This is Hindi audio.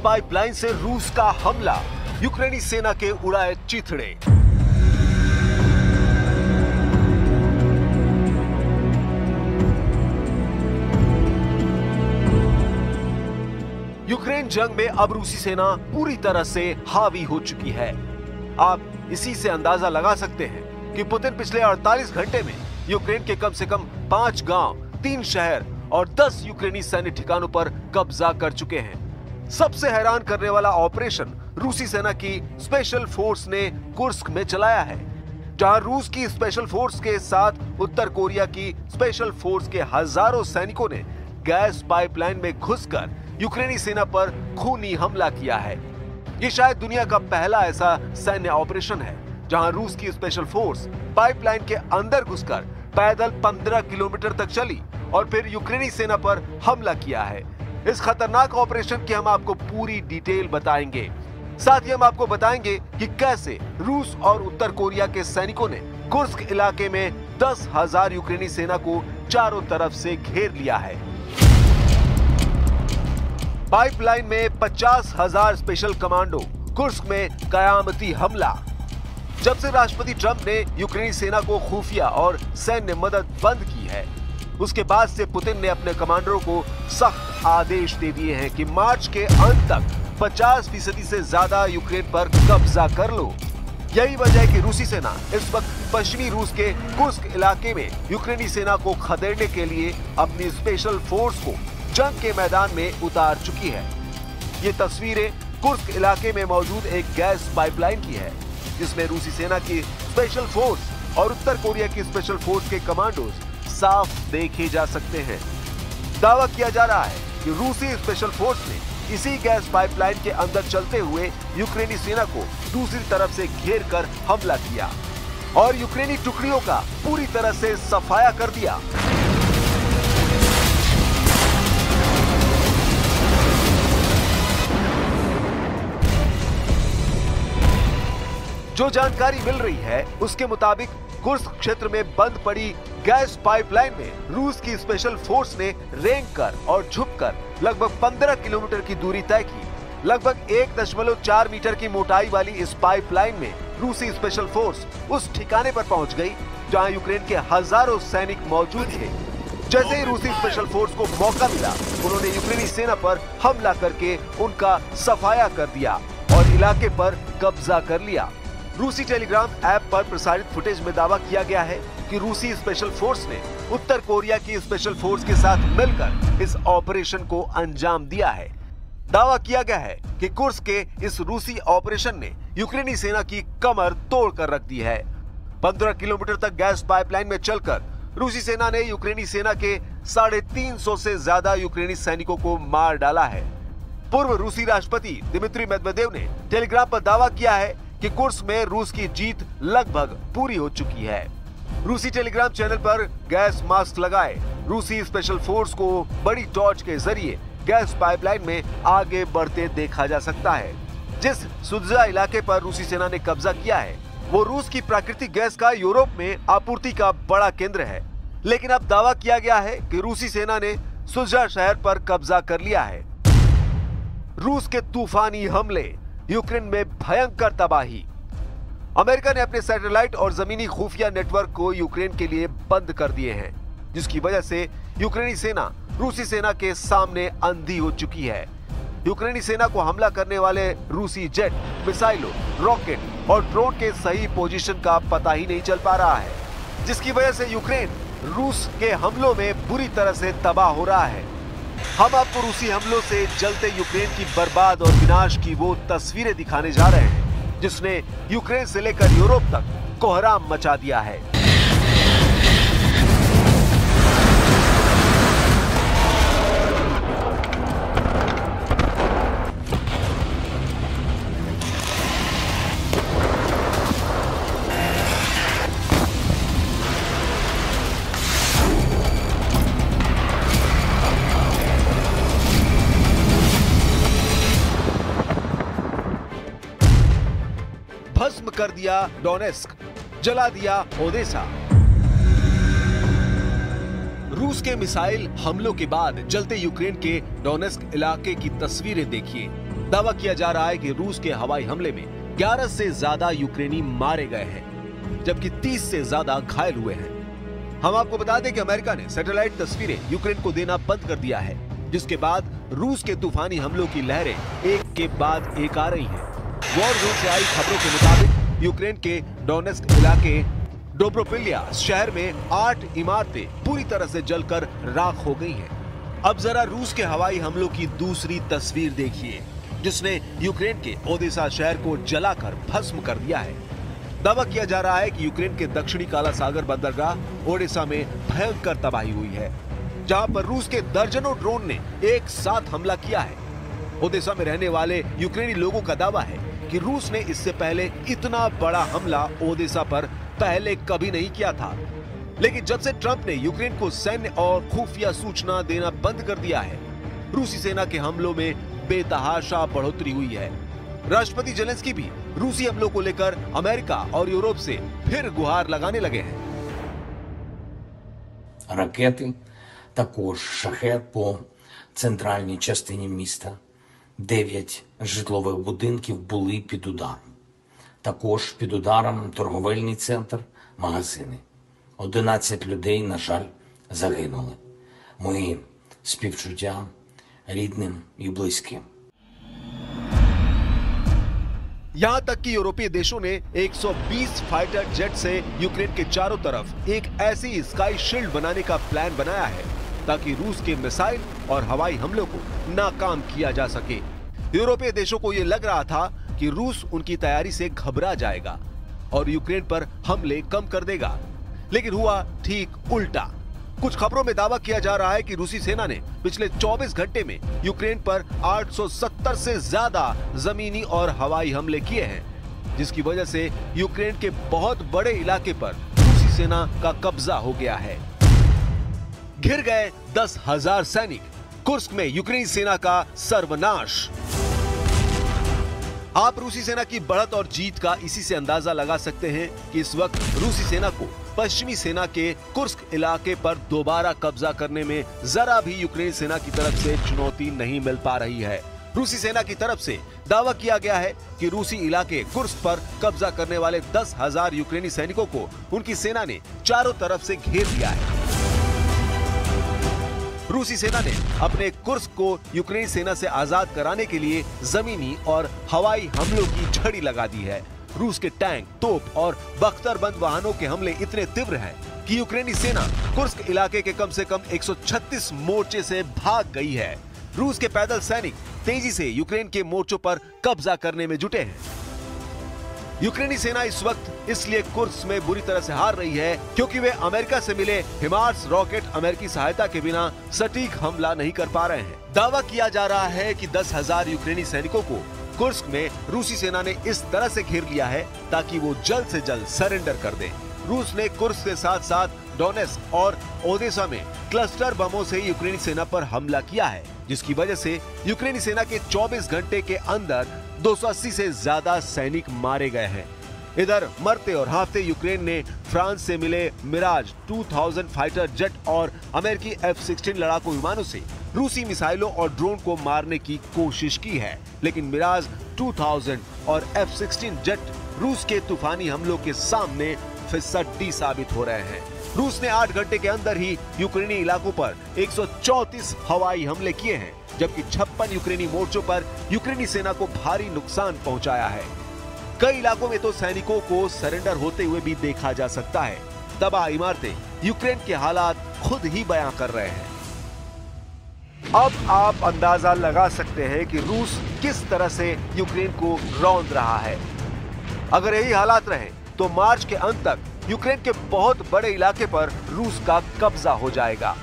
पाइपलाइन से रूस का हमला, यूक्रेनी सेना के उड़ाए चिथड़े। यूक्रेन जंग में अब रूसी सेना पूरी तरह से हावी हो चुकी है। आप इसी से अंदाजा लगा सकते हैं कि पुतिन पिछले 48 घंटे में यूक्रेन के कम से कम 5 गांव, 3 शहर और 10 यूक्रेनी सैन्य ठिकानों पर कब्जा कर चुके हैं। सबसे हैरान करने वाला ऑपरेशन रूसी सेना की स्पेशल फोर्स ने कुर्स्क में चलाया है, जहां रूस की स्पेशल फोर्स के साथ उत्तर कोरिया की स्पेशल फोर्स के हजारों सैनिकों ने गैस पाइपलाइन में घुसकर यूक्रेनी सेना पर खूनी हमला किया है। ये शायद दुनिया का पहला ऐसा सैन्य ऑपरेशन है जहां रूस की स्पेशल फोर्स पाइपलाइन के अंदर घुसकर पैदल 15 किलोमीटर तक चली और फिर यूक्रेनी सेना पर हमला किया है। इस खतरनाक ऑपरेशन की हम आपको पूरी डिटेल बताएंगे। साथ ही हम आपको बताएंगे कि कैसे रूस और उत्तर कोरिया के सैनिकों ने कुर्स्क इलाके में 10,000 यूक्रेनी सेना को चारों तरफ से घेर लिया है। पाइपलाइन में 50,000 स्पेशल कमांडो, कुर्स्क में कयामती हमला। जब से राष्ट्रपति ट्रंप ने यूक्रेनी सेना को खुफिया और सैन्य मदद बंद की है, उसके बाद से पुतिन ने अपने कमांडरों को सख्त आदेश दे दिए हैं कि मार्च के अंत तक 50% से ज्यादा यूक्रेन पर कब्जा कर लो। यही वजह है कि रूसी सेना इस वक्त पश्चिमी रूस के कुर्स्क इलाके में यूक्रेनी सेना को खदेड़ने के लिए अपनी स्पेशल फोर्स को जंग के मैदान में उतार चुकी है। ये तस्वीरें कुर्स्क इलाके में मौजूद एक गैस पाइपलाइन की है, जिसमें रूसी सेना की स्पेशल फोर्स और उत्तर कोरिया की स्पेशल फोर्स के कमांडोज साफ देखे जा सकते हैं। दावा किया जा रहा है कि रूसी स्पेशल फोर्स ने इसी गैस पाइपलाइन के अंदर चलते हुए यूक्रेनी सेना को दूसरी तरफ से घेर कर हमला किया और यूक्रेनी टुकड़ियों का पूरी तरह से सफाया कर दिया। जो जानकारी मिल रही है उसके मुताबिक कुर्स्क क्षेत्र में बंद पड़ी गैस पाइपलाइन में रूस की स्पेशल फोर्स ने रेंग कर और झुककर लगभग 15 किलोमीटर की दूरी तय की। लगभग 1.4 मीटर की मोटाई वाली इस पाइपलाइन में रूसी स्पेशल फोर्स उस ठिकाने पर पहुंच गई जहां यूक्रेन के हजारों सैनिक मौजूद थे। जैसे ही रूसी स्पेशल फोर्स को मौका मिला, उन्होंने यूक्रेनी सेना पर हमला करके उनका सफाया कर दिया और इलाके पर कब्जा कर लिया। रूसी टेलीग्राम ऐप पर प्रसारित फुटेज में दावा किया गया है कि रूसी स्पेशल फोर्स ने उत्तर कोरिया की स्पेशल फोर्स के साथ मिलकर इस ऑपरेशन को अंजाम दिया है। दावा किया गया है कि कुर्स्क के इस रूसी ऑपरेशन ने यूक्रेनी सेना की कमर तोड़ कर रख दी है। 15 किलोमीटर तक गैस पाइपलाइन में चलकर रूसी सेना ने यूक्रेनी सेना के 350 से ज्यादा यूक्रेनी सैनिकों को मार डाला है। पूर्व रूसी राष्ट्रपति दिमित्री मेदवेदेव ने टेलीग्राम पर दावा किया है कि कुर्स्क में रूस की जीत लगभग पूरी हो चुकी है। रूसी टेलीग्राम चैनल पर गैस मास्क लगाए रूसी स्पेशल फोर्स को बड़ी टॉर्च के जरिए गैस पाइपलाइन में आगे बढ़ते देखा जा सकता है। जिस सुदजा इलाके पर रूसी सेना ने कब्जा किया है, वो रूस की प्राकृतिक गैस का यूरोप में आपूर्ति का बड़ा केंद्र है। लेकिन अब दावा किया गया है कि रूसी सेना ने सुदजा शहर पर कब्जा कर लिया है। रूस के तूफानी हमले, यूक्रेन में भयंकर तबाही। अमेरिका ने अपने सैटेलाइट और जमीनी खुफिया नेटवर्क को यूक्रेन के लिए बंद कर दिए हैं, जिसकी वजह से यूक्रेनी सेना रूसी सेना के सामने अंधी हो चुकी है। यूक्रेनी सेना को हमला करने वाले रूसी जेट, मिसाइलों, रॉकेट और ड्रोन के सही पोजीशन का पता ही नहीं चल पा रहा है, जिसकी वजह से यूक्रेन रूस के हमलों में बुरी तरह से तबाह हो रहा है। हम आपको रूसी हमलों से जलते यूक्रेन की बर्बाद और विनाश की वो तस्वीरें दिखाने जा रहे हैं जिसने यूक्रेन से लेकर यूरोप तक कोहराम मचा दिया है। भस्म कर दिया डोनेस्क, जला दिया ओदेसा। रूस के मिसाइल हमलों के बाद जलते यूक्रेन के डोनेस्क इलाके की तस्वीरें देखिए। दावा किया जा रहा है कि रूस के हवाई हमले में 11 से ज्यादा यूक्रेनी मारे गए हैं, जबकि 30 से ज्यादा घायल हुए हैं। हम आपको बता दें कि अमेरिका ने सैटेलाइट तस्वीरें यूक्रेन को देना बंद कर दिया है, जिसके बाद रूस के तूफानी हमलों की लहरें एक के बाद एक आ रही हैं। वॉर जोन से आई खबरों के मुताबिक यूक्रेन के डोनेस्क इलाके डोब्रोपिल्या शहर में 8 इमारतें पूरी तरह से जलकर राख हो गई हैं। अब जरा रूस के हवाई हमलों की दूसरी तस्वीर देखिए, जिसने यूक्रेन के ओदेसा शहर को जलाकर भस्म कर दिया है। दावा किया जा रहा है कि यूक्रेन के दक्षिणी काला सागर बंदरगाह ओडेसा में भयंकर तबाही हुई है, जहां पर रूस के दर्जनों ड्रोन ने एक साथ हमला किया है। ओदेसा में रहने वाले यूक्रेनी लोगों का दावा है कि रूस ने इससे पहले इतना बड़ा हमला ओदेसा पर पहले कभी नहीं किया था, लेकिन जब से ट्रंप ने यूक्रेन को सैन्य और खुफिया सूचना देना बंद कर दिया है, रूसी सेना के हमलों में बेतहाशा बढ़ोतरी हुई है। राष्ट्रपति जेलेंस्की भी रूसी हमलों को लेकर अमेरिका और यूरोप से फिर गुहार लगाने लगे हैं। Ракети, також шахед по центральній частині міста. 9 житлових будинків були під ударом. Також під ударом торговельний центр, магазини. 11 людей, на жаль, загинули. Мої співчуття рідним і близьким. यहां तक कि यूरोपीय देशों ने 120 फाइटर जेट से यूक्रेन के चारों तरफ एक ऐसी स्काई शील्ड बनाने का प्लान बनाया है ताकि रूस के मिसाइल और हवाई हमलों को नाकाम किया जा सके। यूरोपीय देशों को यह लग रहा था कि रूस उनकी तैयारी से घबरा जाएगा और यूक्रेन पर हमले कम कर देगा, लेकिन हुआ ठीक उल्टा। कुछ खबरों में दावा किया जा रहा है कि रूसी सेना ने पिछले 24 घंटे में यूक्रेन पर 870 से ज्यादा जमीनी और हवाई हमले किए हैं, जिसकी वजह से यूक्रेन के बहुत बड़े इलाके पर रूसी सेना का कब्जा हो गया है। घिर गए 10,000 सैनिक, कुर्स्क में यूक्रेनी सेना का सर्वनाश। आप रूसी सेना की बढ़त और जीत का इसी से अंदाजा लगा सकते हैं कि इस वक्त रूसी सेना को पश्चिमी सेना के कुर्स्क इलाके पर दोबारा कब्जा करने में जरा भी यूक्रेनी सेना की तरफ से चुनौती नहीं मिल पा रही है। रूसी सेना की तरफ से दावा किया गया है कि रूसी इलाके कुर्स्क पर कब्जा करने वाले 10,000 यूक्रेनी सैनिकों को उनकी सेना ने चारों तरफ से घेर लिया है। रूसी सेना ने अपने कुर्स्क को यूक्रेनी सेना से आजाद कराने के लिए जमीनी और हवाई हमलों की झड़ी लगा दी है। रूस के टैंक, तोप और बख्तरबंद वाहनों के हमले इतने तीव्र हैं कि यूक्रेनी सेना कुर्स्क इलाके के कम से कम 136 मोर्चे से भाग गई है। रूस के पैदल सैनिक तेजी से यूक्रेन के मोर्चों पर कब्जा करने में जुटे हैं। यूक्रेनी सेना इस वक्त इसलिए कुर्स्क में बुरी तरह से हार रही है क्योंकि वे अमेरिका से मिले हिमार्स रॉकेट अमेरिकी सहायता के बिना सटीक हमला नहीं कर पा रहे हैं। दावा किया जा रहा है कि 10,000 यूक्रेनी सैनिकों को कुर्स्क में रूसी सेना ने इस तरह से घेर लिया है ताकि वो जल्द से जल्द सरेंडर कर दें। रूस ने कुर्स्क के साथ साथ डोनेस्क और ओदेसा में क्लस्टर बमों से यूक्रेनी सेना पर हमला किया है, जिसकी वजह से यूक्रेनी सेना के 24 घंटे के अंदर 280 से ज्यादा सैनिक मारे गए हैं। इधर मरते और हारते यूक्रेन ने फ्रांस से मिले मिराज 2000 फाइटर जेट और अमेरिकी F-16 लड़ाकू विमानों से रूसी मिसाइलों और ड्रोन को मारने की कोशिश की है, लेकिन मिराज 2000 और F-16 जेट रूस के तूफानी हमलों के सामने फिसड्डी साबित हो रहे हैं। रूस ने 8 घंटे के अंदर ही यूक्रेनी इलाकों पर 134 हवाई हमले किए हैं, जबकि 56 यूक्रेनी मोर्चों पर यूक्रेनी सेना को भारी नुकसान पहुंचाया है। कई इलाकों में तो सैनिकों को सरेंडर होते हुए भी देखा जा सकता है। तबाह इमारतें यूक्रेन के हालात खुद ही बयां कर रहे हैं। अब आप अंदाजा लगा सकते हैं कि रूस किस तरह से यूक्रेन को रौंद रहा है। अगर यही हालात रहे तो मार्च के अंत तक यूक्रेन के बहुत बड़े इलाके पर रूस का कब्जा हो जाएगा।